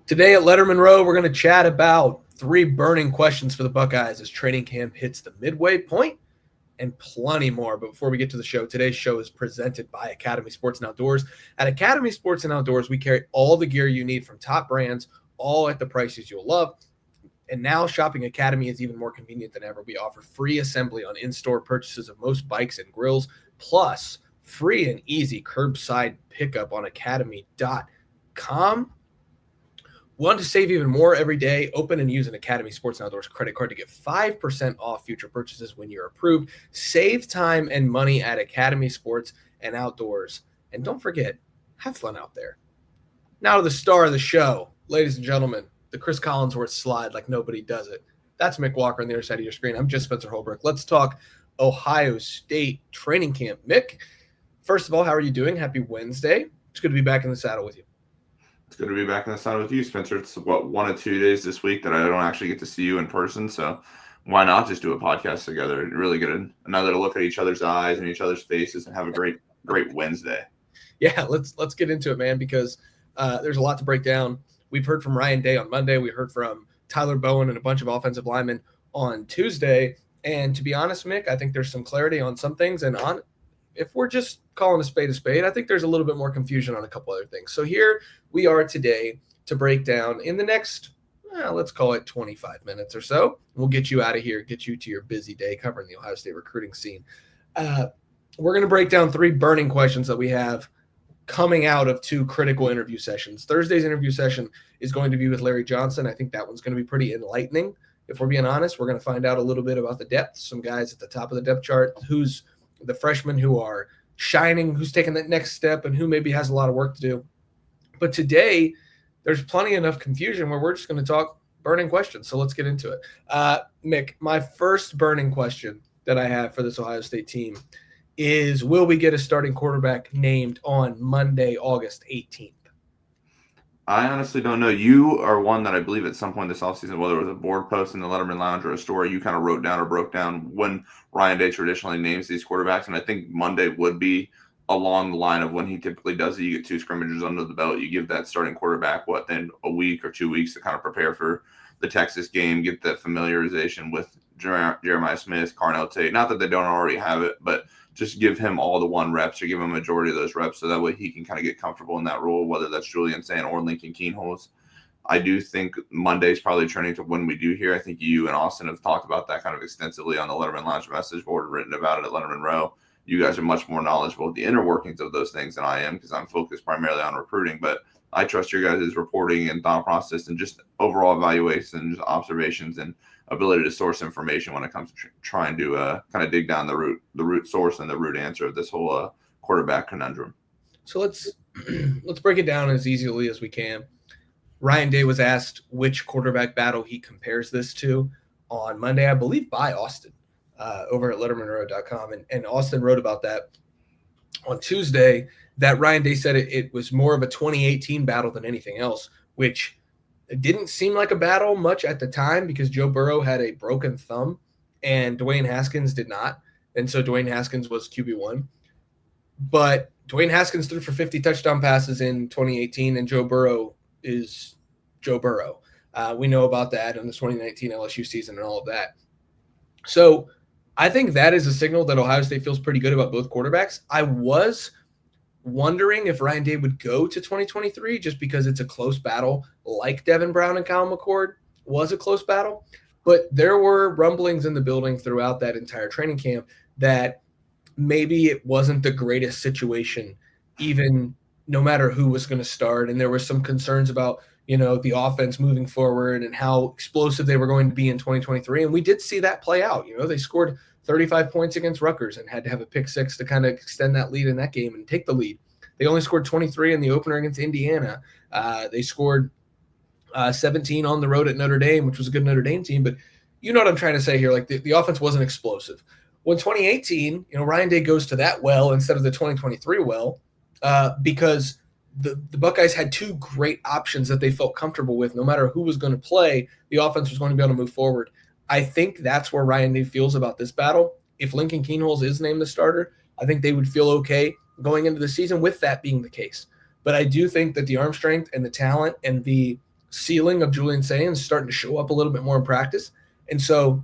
Today at Lettermen Row, we're going to chat about 3 burning questions for the Buckeyes as training camp hits the midway point and plenty more. But before we get to the show, today's show is presented by Academy Sports and Outdoors. At Academy Sports and Outdoors, we carry all the gear you need from top brands, all at the prices you'll love. And now shopping Academy is even more convenient than ever. We offer free assembly on in-store purchases of most bikes and grills, plus free and easy curbside pickup on academy.com. Want to save even more every day? Open and use an Academy Sports and Outdoors credit card to get 5% off future purchases when you're approved. Save time and money at Academy Sports and Outdoors. And don't forget, have fun out there. Now to the star of the show, ladies and gentlemen, the Chris Collinsworth slide like nobody does it. That's Mick Walker on the other side of your screen. I'm just Spencer Holbrook. Let's talk Ohio State training camp. Mick, first of all, how are you doing? Happy Wednesday. It's good to be back in the saddle with you. It's good to be back in the saddle with you, Spencer. It's 1 or 2 days this week that I don't actually get to see you in person, so why not just do a podcast together and really get another look at each other's eyes and each other's faces and have a great Wednesday. Yeah, let's get into it, man, because there's a lot to break down. We've heard from Ryan Day on Monday. We heard from Tyler Bowen and a bunch of offensive linemen on Tuesday. And to be honest, Mick, I think there's some clarity on some things, and if we're just calling a spade, I think there's a little bit more confusion on a couple other things. So here we are today to break down in the next, let's call it 25 minutes or so. We'll get you out of here, get you to your busy day covering the Ohio State recruiting scene. We're going to break down 3 burning questions that we have coming out of 2 critical interview sessions. Thursday's interview session is going to be with Larry Johnson. I think that one's going to be pretty enlightening. If we're being honest, we're going to find out a little bit about the depth, some guys at the top of the depth chart, who's the freshmen who are shining, who's taking that next step, and who maybe has a lot of work to do. But today, there's plenty enough confusion where we're just going to talk burning questions. So let's get into it. Mick, my first burning question that I have for this Ohio State team is, will we get a starting quarterback named on Monday, August 18th? I honestly don't know. You are one that I believe at some point this offseason, whether it was a board post in the Letterman Lounge or a story, you kind of wrote down or broke down when Ryan Day traditionally names these quarterbacks. And I think Monday would be along the line of when he typically does it. You get 2 scrimmages under the belt. You give that starting quarterback, then a week or 2 weeks to kind of prepare for the Texas game, get that familiarization with Jeremiah Smith, Carnell Tate. Not that they don't already have it, but just give him all the 1 reps or give him a majority of those reps so that way he can kind of get comfortable in that role, whether that's Julian Sand or Lincoln Keenholz. I do think Monday's probably trending to when we do here. I think you and Austin have talked about that kind of extensively on the Letterman Lounge message board, written about it at Lettermen Row. You guys are much more knowledgeable of the inner workings of those things than I am because I'm focused primarily on recruiting. But I trust your guys' reporting and thought process and just overall evaluations, observations, and ability to source information when it comes to trying to kind of dig down the root source and the root answer of this whole quarterback conundrum. So let's break it down as easily as we can. Ryan Day was asked which quarterback battle he compares this to on Monday, I believe by Austin over at lettermenrow.com. And Austin wrote about that on Tuesday, that Ryan Day said it was more of a 2018 battle than anything else, which it didn't seem like a battle much at the time because Joe Burrow had a broken thumb and Dwayne Haskins did not. And so Dwayne Haskins was QB1. But Dwayne Haskins threw for 50 touchdown passes in 2018, and Joe Burrow is Joe Burrow. We know about that in the 2019 LSU season and all of that. So I think that is a signal that Ohio State feels pretty good about both quarterbacks. I was wondering if Ryan Day would go to 2023 just because it's a close battle, like Devin Brown and Kyle McCord was a close battle. But there were rumblings in the building throughout that entire training camp that maybe it wasn't the greatest situation, even no matter who was going to start. And there were some concerns about, the offense moving forward and how explosive they were going to be in 2023. And we did see that play out. They scored 35 points against Rutgers and had to have a pick 6 to kind of extend that lead in that game and take the lead. They only scored 23 in the opener against Indiana. They scored 17 on the road at Notre Dame, which was a good Notre Dame team. But you know what I'm trying to say here. Like the offense wasn't explosive. When 2018, Ryan Day goes to that well instead of the 2023 well because the Buckeyes had 2 great options that they felt comfortable with. No matter who was going to play, the offense was going to be able to move forward. I think that's where Ryan Day feels about this battle. If Lincoln Keenholz is named the starter, I think they would feel okay going into the season with that being the case. But I do think that the arm strength and the talent and the ceiling of Julian Sayin is starting to show up a little bit more in practice. And so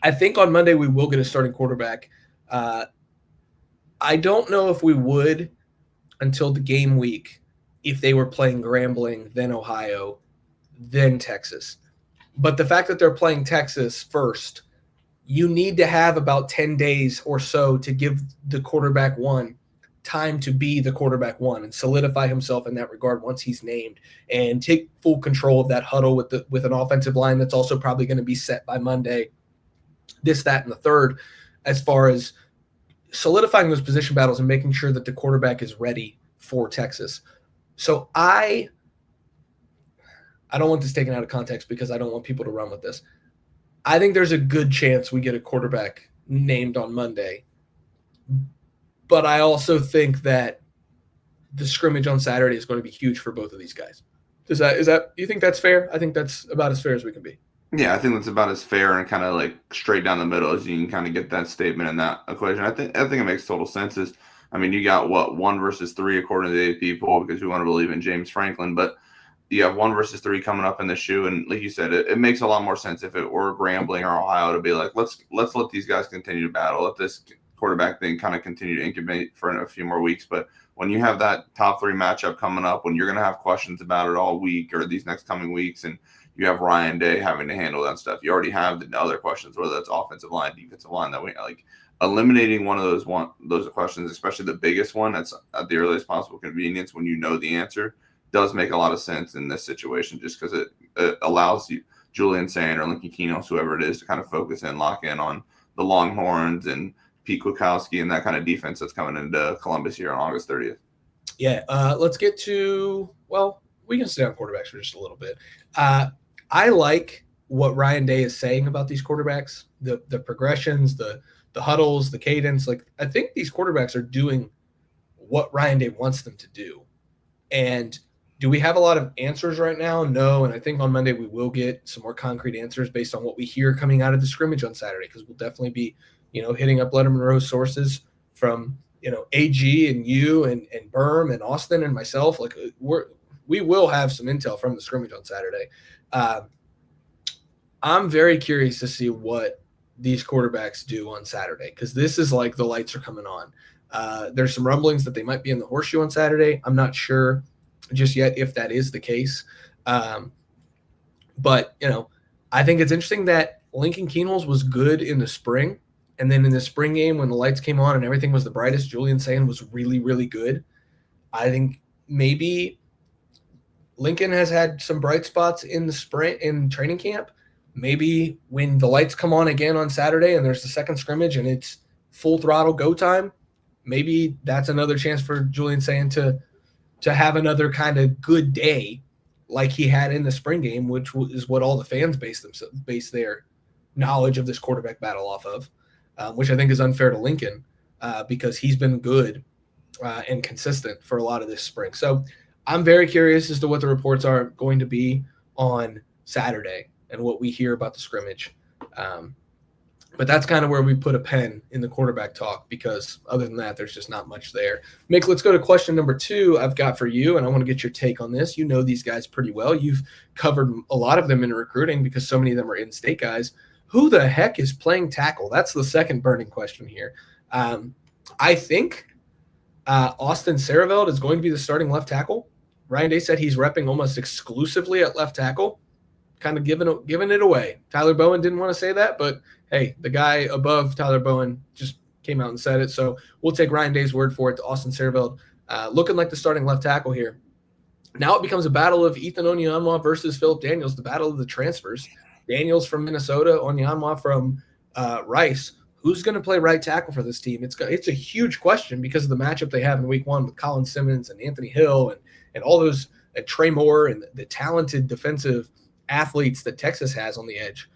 I think on Monday we will get a starting quarterback. I don't know if we would until the game week if they were playing Grambling, then Ohio, then Texas. But the fact that they're playing Texas first, you need to have about 10 days or so to give the quarterback one time to be the quarterback one and solidify himself in that regard once he's named, and take full control of that huddle with an offensive line that's also probably going to be set by Monday, this, that, and the third, as far as solidifying those position battles and making sure that the quarterback is ready for Texas. So I don't want this taken out of context because I don't want people to run with this. I think there's a good chance we get a quarterback named on Monday. But I also think that the scrimmage on Saturday is going to be huge for both of these guys. Is that you think that's fair? I think that's about as fair as we can be. Yeah, I think that's about as fair and kind of like straight down the middle as you can kind of get that statement in that equation. I think it makes total sense. You got 1 versus 3 according to the people because we want to believe in James Franklin, but you have 1 versus 3 coming up in the shoe, and like you said, it makes a lot more sense if it were Grambling or Ohio to be like, let's let these guys continue to battle, let this quarterback thing kind of continue to incubate for a few more weeks. But when you have that top 3 matchup coming up, when you're going to have questions about it all week or these next coming weeks, and you have Ryan Day having to handle that stuff, you already have the other questions, whether that's offensive line, defensive line, that we like eliminating one of those questions, especially the biggest one that's at the earliest possible convenience when you know the answer, does make a lot of sense in this situation, just because it allows you, Julian Sayin or Lincoln Keenos, whoever it is, to kind of focus and lock in on the Longhorns and Pete Kwiatkowski and that kind of defense that's coming into Columbus here on August 30th. Yeah, let's get to, we can stay on quarterbacks for just a little bit. I like what Ryan Day is saying about these quarterbacks, the progressions, the huddles, the cadence. Like, I think these quarterbacks are doing what Ryan Day wants them to do. And do we have a lot of answers right now? No. And I think on Monday we will get some more concrete answers based on what we hear coming out of the scrimmage on Saturday, because we'll definitely be, hitting up Lettermen Row sources from, AG and you and Berm and Austin and myself. Like, we will have some intel from the scrimmage on Saturday. I'm very curious to see what these quarterbacks do on Saturday, because this is like the lights are coming on. There's some rumblings that they might be in the horseshoe on Saturday. I'm not sure just yet if that is the case. But, I think it's interesting that Lincoln Keenos was good in the spring. And then in the spring game, when the lights came on and everything was the brightest, Julian Sayin was really, really good. I think maybe Lincoln has had some bright spots in the sprint in training camp. Maybe when the lights come on again on Saturday and there's the second scrimmage and it's full throttle go time, maybe that's another chance for Julian Sayin to have another kind of good day like he had in the spring game, which is what all the fans base their knowledge of this quarterback battle off of, which I think is unfair to Lincoln because he's been good and consistent for a lot of this spring. So I'm very curious as to what the reports are going to be on Saturday and what we hear about the scrimmage. But that's kind of where we put a pen in the quarterback talk, because other than that, there's just not much there. Mick, let's go to question number 2 I've got for you, and I want to get your take on this. You know these guys pretty well. You've covered a lot of them in recruiting because so many of them are in-state guys. Who the heck is playing tackle? That's the second burning question here. I think Austin Saraveld is going to be the starting left tackle. Ryan Day said he's repping almost exclusively at left tackle, kind of giving it away. Tyler Bowen didn't want to say that, but hey, the guy above Tyler Bowen just came out and said it. So we'll take Ryan Day's word for it. Austin Saraveld looking like the starting left tackle here. Now it becomes a battle of Ethan Onyanwa versus Philip Daniels, the battle of the transfers. Daniels from Minnesota, Onyanwa from Rice. Who's going to play right tackle for this team? It's a huge question because of the matchup they have in week 1 with Colin Simmons and Anthony Hill and all those Trey Moore and the talented defensive athletes that Texas has on the edge.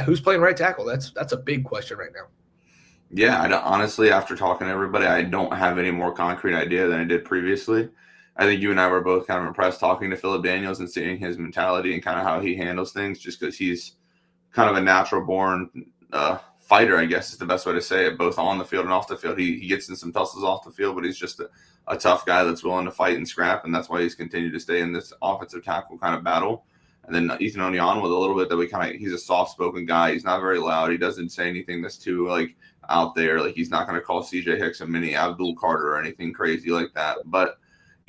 Who's playing right tackle? That's a big question right now. Yeah, honestly, after talking to everybody, I don't have any more concrete idea than I did previously. I think you and I were both kind of impressed talking to Philip Daniels and seeing his mentality and kind of how he handles things, just because he's kind of a natural-born fighter, I guess is the best way to say it, both on the field and off the field. He gets in some tussles off the field, but he's just a tough guy that's willing to fight and scrap, and that's why he's continued to stay in this offensive tackle kind of battle. And then Ethan Onion with a little bit that he's a soft-spoken guy. He's not very loud. He doesn't say anything that's too, like, out there. Like, he's not going to call C.J. Hicks a mini Abdul Carter or anything crazy like that. But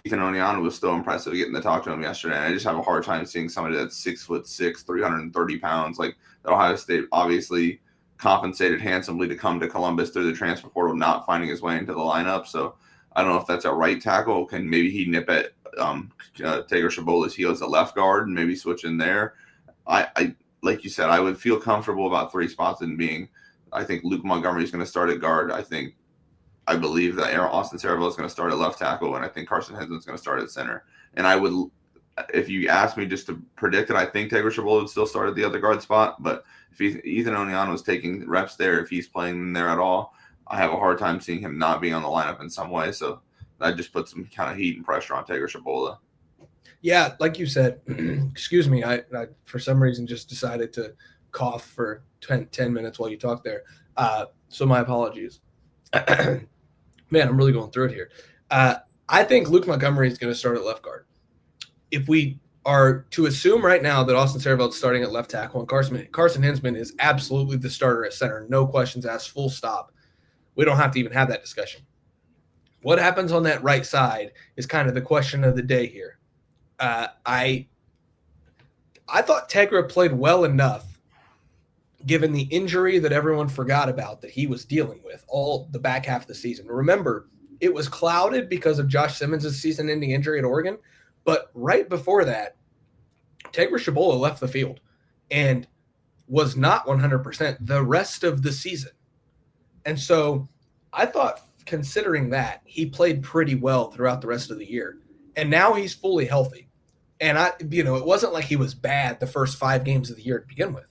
Ethan Onion was still impressive getting to talk to him yesterday. And I just have a hard time seeing somebody that's 6'6", 330 pounds. Like, that Ohio State obviously compensated handsomely to come to Columbus through the transfer portal, not finding his way into the lineup. So I don't know if that's a right tackle. Can maybe he nip at Tager Shabola's heels at left guard and maybe switch in there? I like you said, I would feel comfortable about 3 spots in being. I think Luke Montgomery is going to start at guard. I believe that Austin Cerebral is going to start at left tackle, and I think Carson Hinsman is going to start at center. And I would, if you ask me just to predict it, I think Tager Shabola would still start at the other guard spot. But if Ethan Onion was taking reps there, if he's playing in there at all, I have a hard time seeing him not being on the lineup in some way. So that just puts some kind of heat and pressure on Tager Shabola. Yeah, like you said, excuse me, I for some reason just decided to cough for 10 minutes while you talked there. So my apologies. Man, I'm really going through it here. I think Luke Montgomery is going to start at left guard. If we are to assume right now that Austin Cerebral is starting at left tackle and Carson Hinsman is absolutely the starter at center, no questions asked, full stop, we don't have to even have that discussion. What happens on that right side is kind of the question of the day here. I thought Tegra played well enough, given the injury that everyone forgot about that he was dealing with all the back half of the season. Remember, it was clouded because of Josh Simmons' season-ending injury at Oregon, but right before that, Tager Shabola left the field and was not 100% the rest of the season. And so I thought, considering that, he played pretty well throughout the rest of the year. And now he's fully healthy. And it wasn't like he was bad the first 5 games of the year to begin with.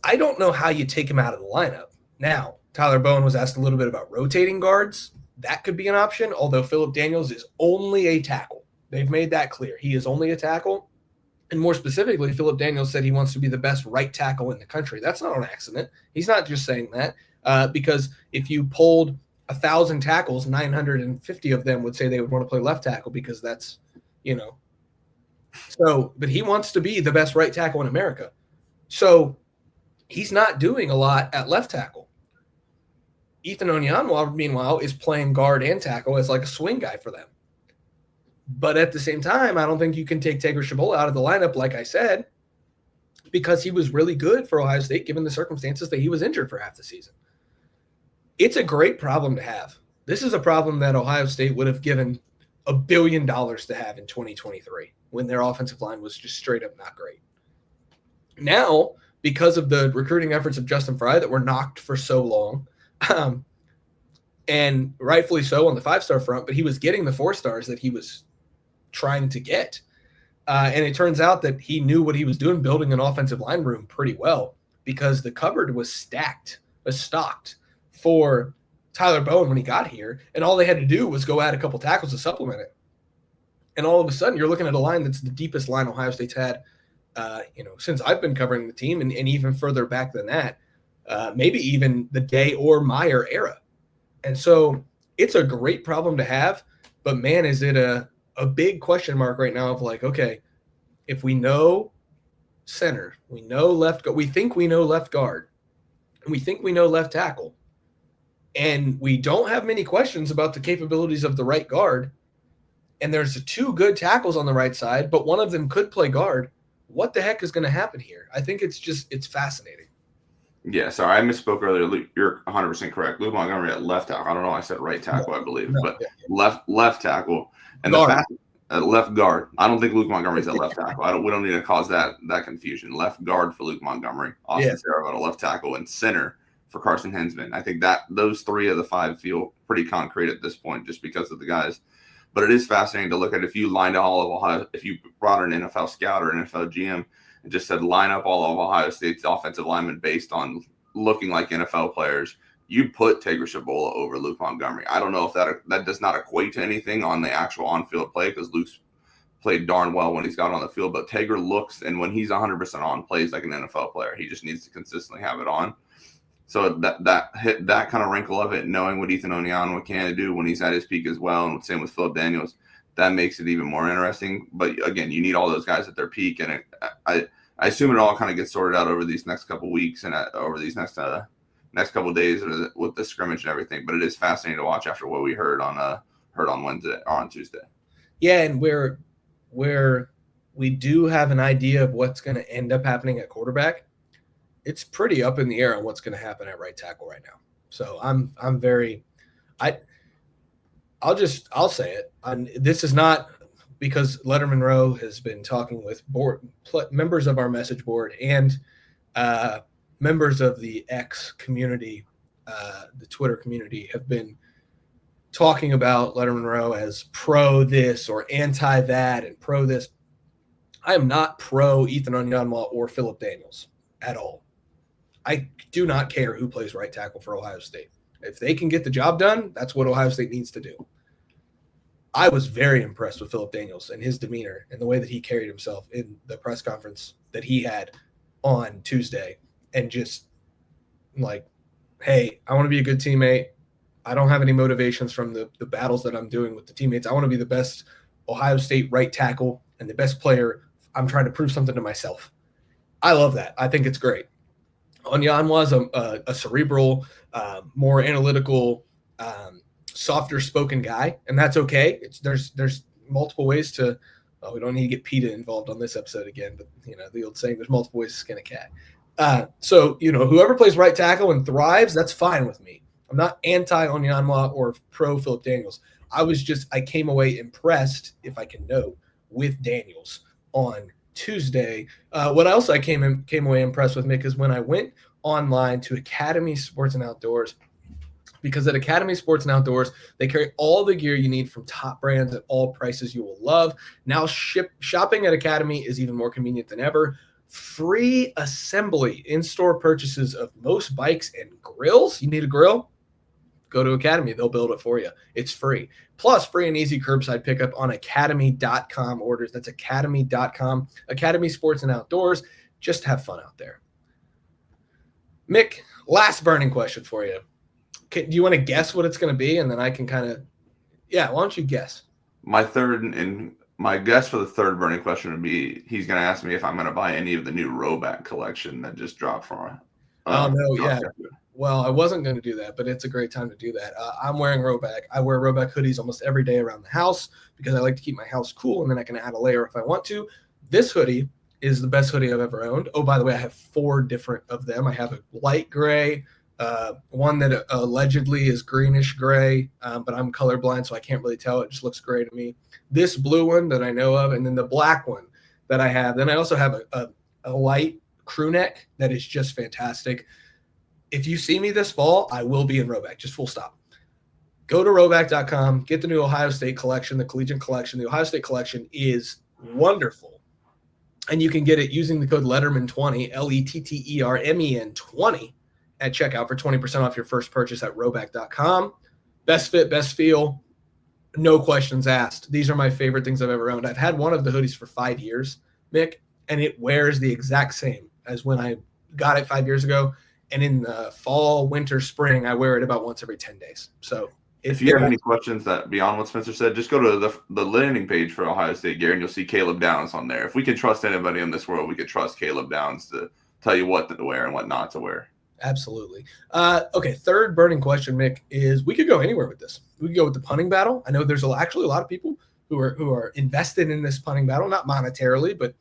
I don't know how you take him out of the lineup. Now, Tyler Bowen was asked a little bit about rotating guards. That could be an option, although Philip Daniels is only a tackle. They've made that clear. He is only a tackle. And more specifically, Philip Daniels said he wants to be the best right tackle in the country. That's not an accident. He's not just saying that because if you polled 1,000 tackles, 950 of them would say they would want to play left tackle because that's, So, but he wants to be the best right tackle in America. So he's not doing a lot at left tackle. Ethan Onion, meanwhile, is playing guard and tackle as like a swing guy for them. But at the same time, I don't think you can take Tager Shabola out of the lineup, like I said, because he was really good for Ohio State given the circumstances that he was injured for half the season. It's a great problem to have. This is a problem that Ohio State would have given $1 billion to have in 2023 when their offensive line was just straight up not great. Now, because of the recruiting efforts of Justin Fry that were knocked for so long, and rightfully so on the 5-star front, but he was getting the 4 stars that he was trying to get. And it turns out that he knew what he was doing, building an offensive line room pretty well because the cupboard was stocked for Tyler Bowen when he got here. And all they had to do was go add a couple tackles to supplement it. And all of a sudden you're looking at a line that's the deepest line Ohio State's had, since I've been covering the team and even further back than that, maybe even the Day or Meyer era. And so it's a great problem to have, but man, is it a big question mark right now of like, okay, if we know center, we know left guard, we think we know left guard, and we think we know left tackle, and we don't have many questions about the capabilities of the right guard, and there's 2 good tackles on the right side, but one of them could play guard, what the heck is going to happen here? I think it's fascinating. Yeah, sorry, I misspoke earlier. You're 100% correct. Luke Montgomery at left tackle. I don't know. I said right tackle, I believe, but left tackle and left guard. I don't think Luke Montgomery's at left tackle. We don't need to cause that confusion. Left guard for Luke Montgomery, Austin Cerebral at left tackle, and center for Carson Hinsman. I think that those 3 of the 5 feel pretty concrete at this point, just because of the guys. But it is fascinating to look at if you lined all of Ohio, if you brought an NFL scout or an NFL GM and just said line up all of Ohio State's offensive linemen based on looking like NFL players, you put Tager Shabola over Luke Montgomery. I don't know if that does not equate to anything on the actual on-field play because Luke's played darn well when he's got on the field. But Tager looks, and when he's 100% on, plays like an NFL player. He just needs to consistently have it on. So that hit that kind of wrinkle of it, knowing what Ethan Onyanwa can do when he's at his peak as well, and same with Phillip Daniels, that makes it even more interesting. But again, you need all those guys at their peak, and I assume it all kind of gets sorted out over these next couple weeks and over these next couple of days with the scrimmage and everything. But it is fascinating to watch after what we heard on Wednesday or on Tuesday. Yeah, and where we do have an idea of what's going to end up happening at quarterback, it's pretty up in the air on what's going to happen at right tackle right now. So I'll say it. This is not because Lettermen Row has been talking with members of our message board and members of the X community, the Twitter community, have been talking about Lettermen Row as pro this or anti that and pro this. I am not pro Ethan Onyanwa or Phillip Daniels at all. I do not care who plays right tackle for Ohio State. If they can get the job done, that's what Ohio State needs to do. I was very impressed with Phillip Daniels and his demeanor and the way that he carried himself in the press conference that he had on Tuesday, and just like, hey, I want to be a good teammate. I don't have any motivations from the battles that I'm doing with the teammates. I want to be the best Ohio State right tackle and the best player. I'm trying to prove something to myself. I love that. I think it's great. Onyanwa's a cerebral, more analytical, softer spoken guy, and that's okay. There's multiple ways to. Well, we don't need to get PETA involved on this episode again, but the old saying, there's multiple ways to skin a cat. So whoever plays right tackle and thrives, that's fine with me. I'm not anti Onyanwa or pro Phillip Daniels. I came away impressed, if I can note, with Daniels on Tuesday. What else I came away impressed with, Mick, is when I went online to Academy Sports and Outdoors, because at Academy Sports and Outdoors, they carry all the gear you need from top brands at all prices you will love. Now shopping at Academy is even more convenient than ever. Free assembly in-store purchases of most bikes and grills. You need a grill? Go to Academy. They'll build it for you. It's free. Plus, free and easy curbside pickup on academy.com orders. That's academy.com. Academy Sports and Outdoors. Just have fun out there. Mick, last burning question for you. Do you want to guess what it's going to be? And then I can kind of – why don't you guess? My guess for the third burning question would be he's going to ask me if I'm going to buy any of the new Rowback collection that just dropped from Well, I wasn't going to do that, but it's a great time to do that. I'm wearing Rowback. I wear Rowback hoodies almost every day around the house because I like to keep my house cool, and then I can add a layer if I want to. This hoodie is the best hoodie I've ever owned. Oh, by the way, I have 4 different of them. I have a light gray, one that allegedly is greenish gray, but I'm colorblind, so I can't really tell. It just looks gray to me. This blue one that I know of, and then the black one that I have. Then I also have a light crew neck that is just fantastic. If you see me this fall, I will be in Rowback, just full stop. Go to rowback.com, get the new Ohio State collection, the collegiate collection. The Ohio State collection is wonderful. And you can get it using the code Lettermen20, Lettermen 20 at checkout for 20% off your first purchase at rowback.com. Best fit, best feel, no questions asked. These are my favorite things I've ever owned. I've had one of the hoodies for 5 years, Mick, and it wears the exact same as when I got it 5 years ago. And in the fall, winter, spring, I wear it about once every 10 days. So if you have any questions that beyond what Spencer said, just go to the landing page for Ohio State gear, and you'll see Caleb Downs on there. If we can trust anybody in this world, we could trust Caleb Downs to tell you what to wear and what not to wear. Absolutely. Okay, third burning question, Mick, is we could go anywhere with this. We could go with the punting battle. I know there's actually a lot of people who are invested in this punting battle, not monetarily, but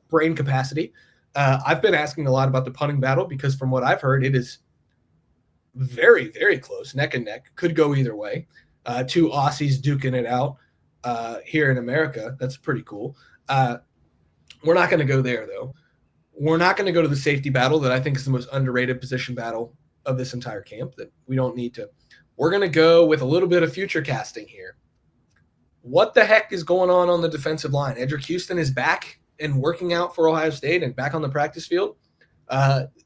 brain capacity. I've been asking a lot about the punting battle because from what I've heard, it is very, very close, neck and neck. Could go either way. 2 Aussies duking it out here in America. That's pretty cool. We're not going to go there, though. We're not going to go to the safety battle that I think is the most underrated position battle of this entire camp that we don't need to. We're going to go with a little bit of future casting here. What the heck is going on the defensive line? Edric Houston is back and working out for Ohio State and back on the practice field.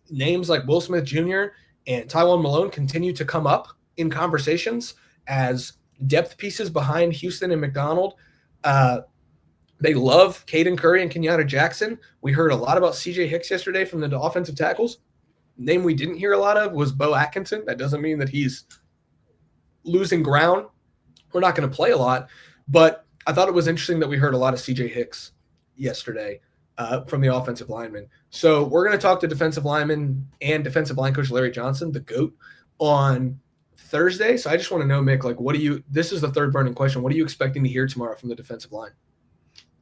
Names like Will Smith Jr. and Tywone Malone continue to come up in conversations as depth pieces behind Houston and McDonald. They love Caden Curry and Kenyatta Jackson. We heard a lot about CJ Hicks yesterday from the offensive tackles. Name we didn't hear a lot of was Bo Atkinson. That doesn't mean that he's losing ground. We're not going to play a lot, but I thought it was interesting that we heard a lot of CJ Hicks yesterday from the offensive linemen. So we're going to talk to defensive lineman and defensive line coach Larry Johnson, the GOAT, on Thursday. So I just want to know, Mick, like, this is the third burning question. What are you expecting to hear tomorrow from the defensive line?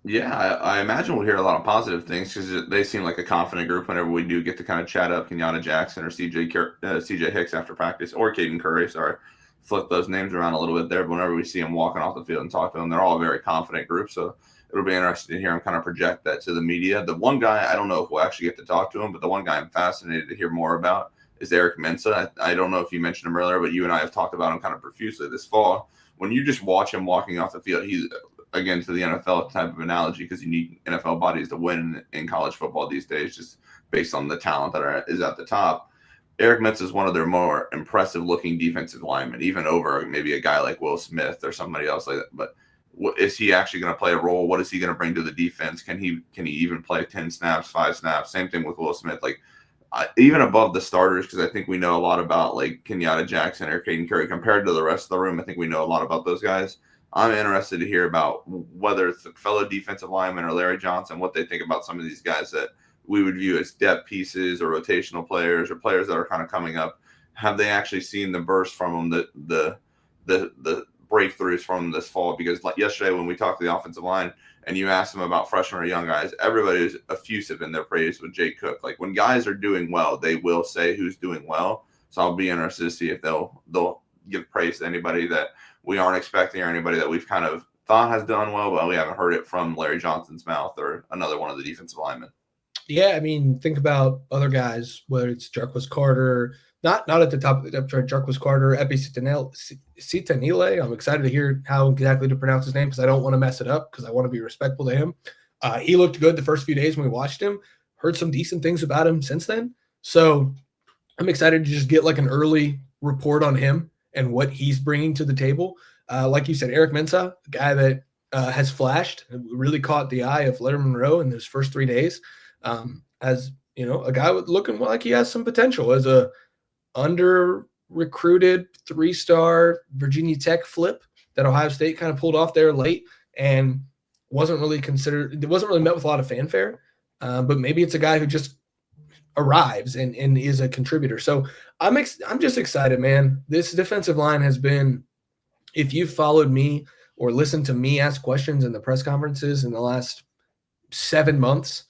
Yeah, I imagine we'll hear a lot of positive things because they seem like a confident group whenever we do get to kind of chat up Kenyatta Jackson or CJ Hicks after practice, or Caden Curry. Sorry, flip those names around a little bit there. But whenever we see them walking off the field and talk to them, they're all a very confident group. So it'll be interesting to hear them kind of project that to the media. The one guy, I don't know if we'll actually get to talk to him, but the one guy I'm fascinated to hear more about is Eric Mensah. I don't know if you mentioned him earlier, but you and I have talked about him kind of profusely this fall. When you just watch him walking off the field, he's, again, to the NFL type of analogy, because you need NFL bodies to win in college football these days, just based on the talent that is at the top. Eric Mensah is one of their more impressive looking defensive linemen, even over maybe a guy like Will Smith or somebody else like that. But is he actually going to play a role? What is he going to bring to the defense? Can he even play 10 snaps, 5 snaps? Same thing with Will Smith. Like, even above the starters, because I think we know a lot about like Kenyatta Jackson or Caden Curry compared to the rest of the room. I think we know a lot about those guys. I'm interested to hear about whether it's the fellow defensive lineman or Larry Johnson, what they think about some of these guys that we would view as depth pieces or rotational players or players that are kind of coming up. Have they actually seen the burst from them, the breakthroughs from this fall? Because like yesterday when we talked to the offensive line and you asked them about freshmen or young guys, everybody was effusive in their praise with Jake Cook. Like, when guys are doing well, they will say who's doing well. So I'll be interested to see if they'll give praise to anybody that we aren't expecting or anybody that we've kind of thought has done well, but we haven't heard it from Larry Johnson's mouth or another one of the defensive linemen. Yeah, I mean, think about other guys, whether it's Jarquez Carter, not at the top of the depth chart, Jarquez Carter, Epi Citanile. I'm excited to hear how exactly to pronounce his name because I don't want to mess it up because I want to be respectful to him. He looked good the first few days when we watched him. Heard some decent things about him since then. So I'm excited to just get like an early report on him and what he's bringing to the table. Like you said, Eric Mensah, a guy that has flashed, really caught the eye of Lettermen Row in his first 3 days. As you know, a guy looking like he has some potential as a under-recruited 3-star Virginia Tech flip that Ohio State kind of pulled off there late and wasn't really met with a lot of fanfare. But maybe it's a guy who just arrives and is a contributor. So I'm just excited, man. This defensive line has been, if you've followed me or listened to me ask questions in the press conferences in the last 7 months,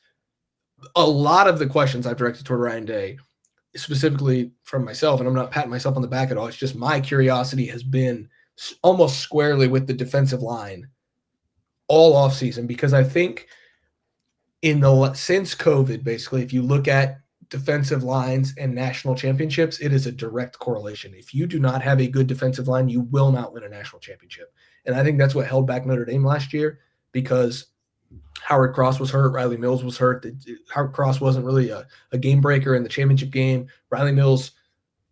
a lot of the questions I've directed toward Ryan Day, specifically from myself, and I'm not patting myself on the back at all. It's just my curiosity has been almost squarely with the defensive line all offseason, because I think since COVID, basically, if you look at defensive lines and national championships, it is a direct correlation. If you do not have a good defensive line, you will not win a national championship. And I think that's what held back Notre Dame last year, because Howard Cross was hurt. Riley Mills was hurt. Howard Cross wasn't really a game breaker in the championship game. Riley Mills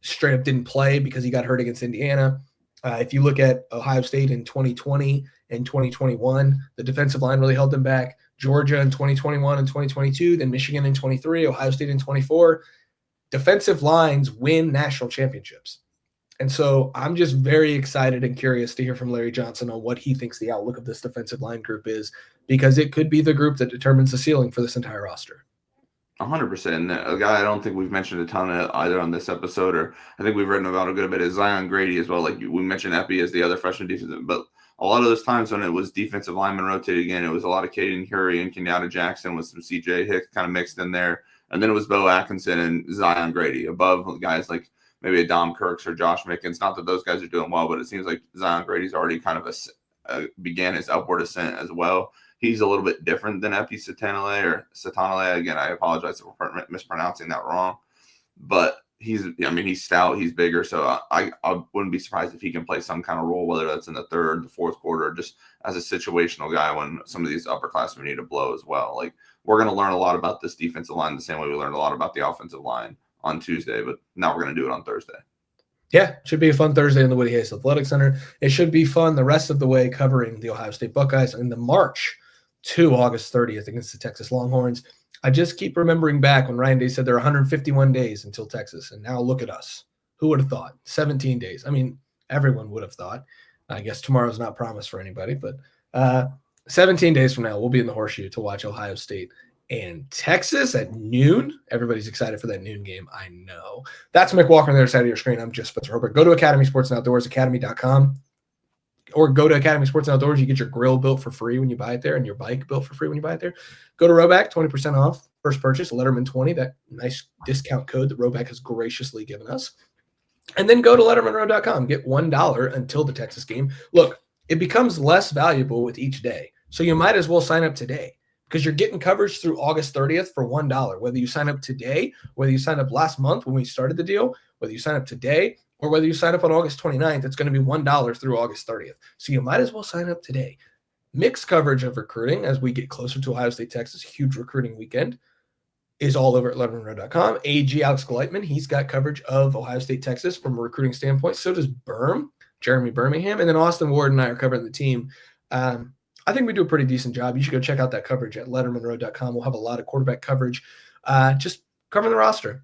straight up didn't play because he got hurt against Indiana. If you look at Ohio State in 2020 and 2021, the defensive line really held them back. Georgia in 2021 and 2022, then Michigan in 23, Ohio State in 24. Defensive lines win national championships. And so I'm just very excited and curious to hear from Larry Johnson on what he thinks the outlook of this defensive line group is, because it could be the group that determines the ceiling for this entire roster. 100%. A guy I don't think we've mentioned a ton of either on this episode, or I think we've written about a good bit, is Zion Grady as well. Like we mentioned Epi as the other freshman defensive, but a lot of those times when it was defensive linemen rotated again, it was a lot of Caden Curry and Kenyatta Jackson with some CJ Hicks kind of mixed in there. And then it was Bo Atkinson and Zion Grady above guys like maybe a Dom Kirks or Josh Mickens. Not that those guys are doing well, but it seems like Zion Grady's already kind of began his upward ascent as well. He's a little bit different than Epi Citanile. Again, I apologize for mispronouncing that wrong. But he's stout, he's bigger. So I wouldn't be surprised if he can play some kind of role, whether that's in the third, the fourth quarter, just as a situational guy when some of these upperclassmen need to blow as well. Like, we're going to learn a lot about this defensive line the same way we learned a lot about the offensive line on Tuesday, but now we're going to do it on Thursday. Yeah, should be a fun Thursday in the Woody Hayes Athletic Center. It should be fun the rest of the way covering the Ohio State Buckeyes in the March to August 30th against the Texas Longhorns. I just keep remembering back when Ryan Day said there are 151 days until Texas, and now look at us. Who would have thought? 17 days. I mean, everyone would have thought. I guess tomorrow's not promised for anybody, but 17 days from now, we'll be in the Horseshoe to watch Ohio State and Texas at noon. Everybody's excited for that noon game. I know. That's Mick Walker on the other side of your screen. I'm just Spencer Herbert. Go to Academy Sports and Outdoors, academy.com, or go to Academy Sports and Outdoors. You get your grill built for free when you buy it there and your bike built for free when you buy it there. Go to Rowback, 20% off first purchase, Lettermen 20, that nice discount code that Rowback has graciously given us. And then go to lettermenrow.com. Get $1 until the Texas game. Look, it becomes less valuable with each day. So you might as well sign up today because you're getting coverage through August 30th for $1. Whether you sign up today, whether you sign up last month when we started the deal, whether you sign up today, or whether you sign up on August 29th, it's going to be $1 through August 30th. So you might as well sign up today. Mixed coverage of recruiting as we get closer to Ohio State, Texas, huge recruiting weekend, is all over at lettermenrow.com. AG Alex Gleitman, he's got coverage of Ohio State, Texas from a recruiting standpoint. So does Jeremy Birmingham. And then Austin Ward and I are covering the team. I think we do a pretty decent job. You should go check out that coverage at lettermenrow.com. We'll have a lot of quarterback coverage, just covering the roster.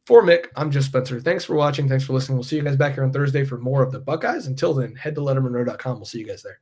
For Mick, I'm just Spencer. Thanks for watching. Thanks for listening. We'll see you guys back here on Thursday for more of the Buckeyes. Until then, head to lettermenrow.com. We'll see you guys there.